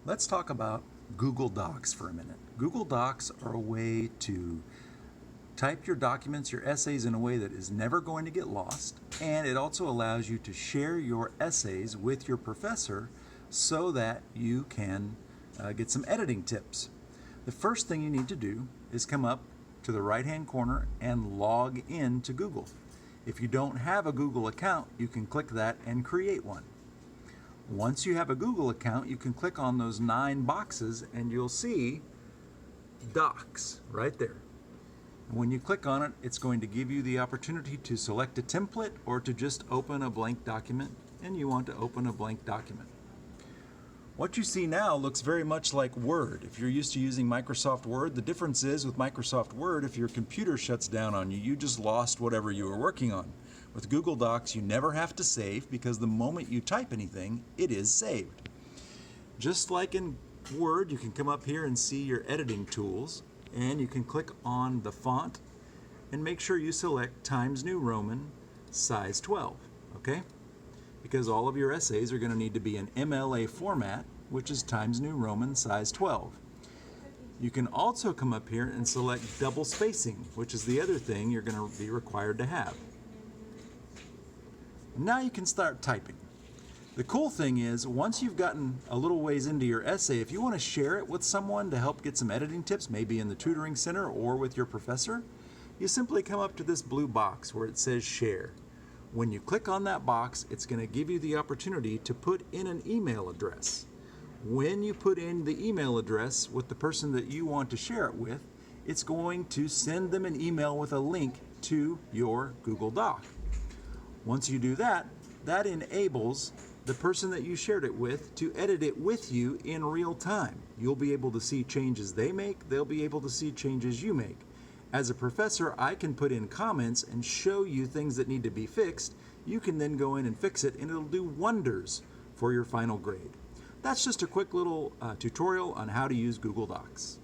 Let's talk about Google Docs for a minute. Google Docs are a way to type your documents, your essays in a way that is never going to get lost, and it also allows you to share your essays with your professor so that you can get some editing tips. The first thing you need to do is come up to the right-hand corner and log in to Google. If you don't have a Google account, you can click that and create one. Once you have a Google account, you can click on those 9 boxes and you'll see Docs right there. And when you click on it, it's going to give you the opportunity to select a template or to just open a blank document, and you want to open a blank document. What you see now looks very much like Word. If you're used to using Microsoft Word, the difference is with Microsoft Word, if your computer shuts down on you, you just lost whatever you were working on. With Google Docs, you never have to save because the moment you type anything, it is saved. Just like in Word, you can come up here and see your editing tools, and you can click on the font and make sure you select Times New Roman size 12, okay? Because all of your essays are going to need to be in MLA format, which is Times New Roman size 12. You can also come up here and select double spacing, which is the other thing you're going to be required to have. Now you can start typing. The cool thing is, once you've gotten a little ways into your essay, if you want to share it with someone to help get some editing tips, maybe in the tutoring center or with your professor, you simply come up to this blue box where it says Share. When you click on that box, it's going to give you the opportunity to put in an email address. When you put in the email address with the person that you want to share it with, it's going to send them an email with a link to your Google Doc. Once you do that, that enables the person that you shared it with to edit it with you in real time. You'll be able to see changes they make, they'll be able to see changes you make. As a professor, I can put in comments and show you things that need to be fixed. You can then go in and fix it, and it'll do wonders for your final grade. That's just a quick little tutorial on how to use Google Docs.